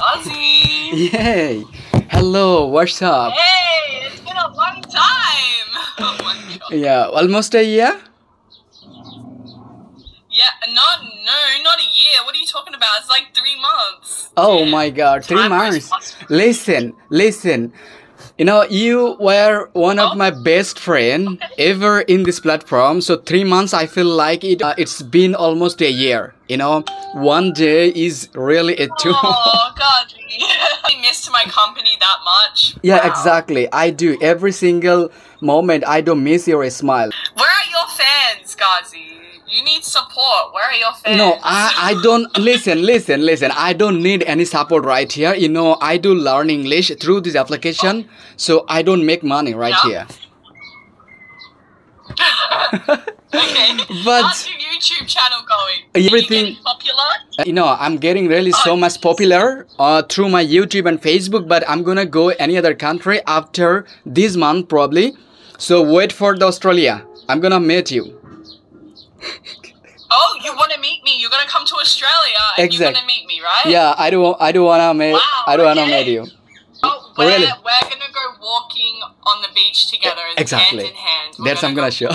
Ozzy! Yay! Hello, what's up? Hey, it's been a long time! Oh my god. Yeah, almost a year? Yeah, not a year. What are you talking about? It's like 3 months. Oh Yeah. my god, 3 Time goes months. fast. Listen. You know, you were one of my best friend ever in this platform. So 3 months, I feel like it's been almost a year. You know, one day is really a two. Oh god. I missed my company that much. Yeah, Wow. exactly. I do. Every single moment, I don't miss your smile. Where are your fans, Ghazi? You need support. Where are your fans? No, I don't listen. I don't need any support right here. You know, I do learn English through this application, so I don't make money right here. Okay. But how's your YouTube channel going? everything- Are you getting popular? You know, I'm getting really so much popular through my YouTube and Facebook, but I'm gonna go any other country after this month probably. So wait for the Australia. I'm gonna meet you. Oh, you want to meet me? You're gonna come to Australia and Exact. you're gonna meet me, right? Yeah, I do wanna meet. Wow, I do wanna okay. meet you. Oh, Really? we're gonna go walking on the beach together, Exactly. hand in hand. That's I'm gonna show.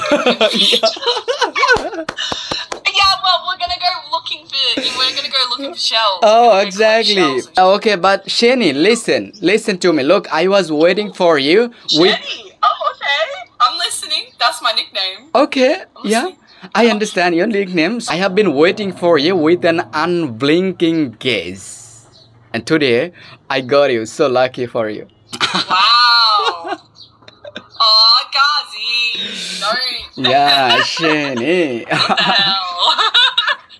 Yeah, well, we're gonna go looking for shells. Oh, We're gonna go collect exactly. shells and Okay, but Shani, listen to me. Look, I was waiting for you with. Jenny. Oh, okay. I'm listening. That's my nickname. Okay, I'm yeah, listening. I understand your nicknames. I have been waiting for you with an unblinking gaze, and today I got you. So lucky for you. Wow. Oh, Ghazi. Don't. Yeah, Shani. What the hell?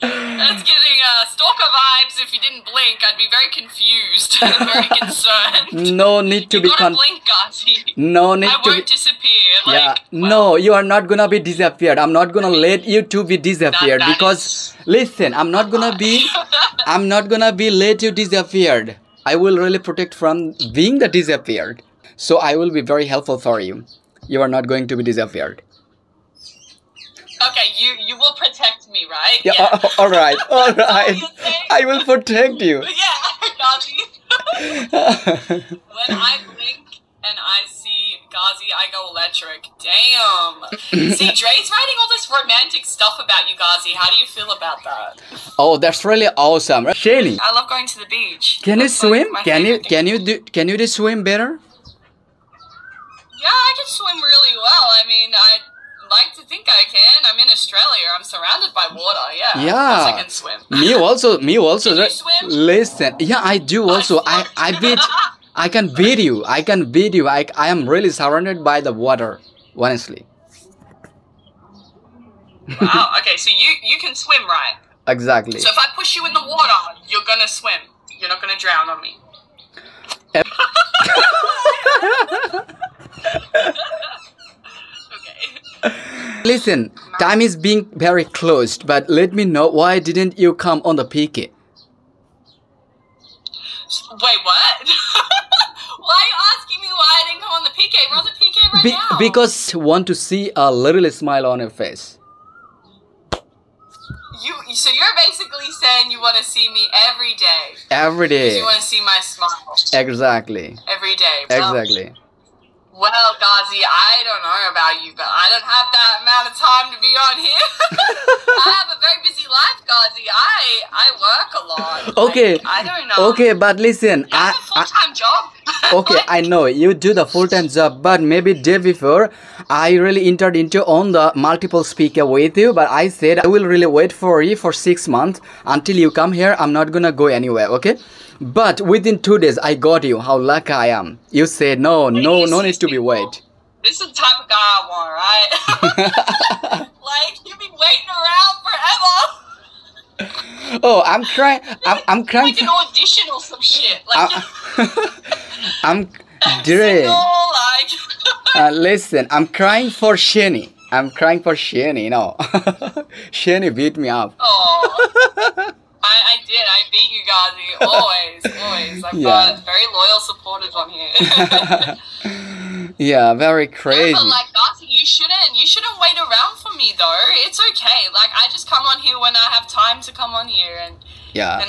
That's giving stalker vibes. If you didn't blink, I'd be very confused and very concerned. No need to You be gotta blink, Ghazi. No need I to be. won't disappear. Yeah, Like, no, you are not gonna be disappeared. I'm not gonna let you to be disappeared that because listen, I'm not gonna be let you disappeared. I will really protect from being the disappeared. So I will be very helpful for you. You are not going to be disappeared. Okay, you will protect me, right? Yeah, all right. That's all you're saying? I will protect you. Yeah, Ghazi. When I blink and I see Ghazi, I go electric. Damn. See, Dre's writing all this romantic stuff about you, Ghazi. How do you feel about that? Oh, that's really awesome. Shani, I love going to the beach. can you That's like swim? my favorite thing. Can you do swim better? Yeah, I can swim really well. I mean, I'd like to think I can. I'm in Australia. I'm surrounded by water. Yeah. Of course I can swim. Me also. Can you swim? Listen, yeah, I do also. I can beat you. I am really surrounded by the water, honestly. Wow. Okay, so you can swim, right? Exactly. So if I push you in the water, you're gonna swim. You're not gonna drown on me. Okay. Listen, time is being very closed, but let me know why didn't you come on the PK? Wait, what? Why are you asking me why I didn't come on the PK? We're on the PK right now. Because want to see a little smile on your face. So you're basically saying you want to see me every day. Every day. You want to see my smile Exactly. every day. Well, Exactly. Well, Ghazi, I don't know about you, but I don't have that amount of time to be on here. I have a very busy life, Ghazi. I work a lot. Okay. Like, I don't know. Okay, but listen, I have a full-time job. okay, Like, I know you do the full-time job, but maybe day before I really entered into on the multiple speaker with you, but I said I will really wait for you for 6 months until you come here. I'm not gonna go anywhere, okay? But within 2 days I got you. How lucky I am. You said no need to be wait. This is the type of guy I want, right? Like, you've been waiting around forever. Oh, I'm crying. I'm crying. Like an audition or some shit. Like, I'm single, Dre. like. Listen, I'm crying for Shani. I'm crying for Shani, you know. Shani beat me up. Oh, I did. I beat you, Ghazi. Always. I've Yeah. got very loyal supporters on here. Yeah, very No, crazy. but like, Ghazi, you You shouldn't wait around for me though. It's okay. Like I just come on here when I have time to come on here and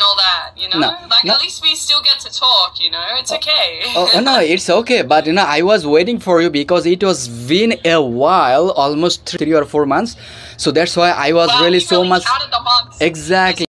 all that, you know. At least we still get to talk, you know. It's okay. No, it's okay. But you know, I was waiting for you because it was been a while, almost 3 or 4 months. So that's why I was really so much. Counted the months. Exactly.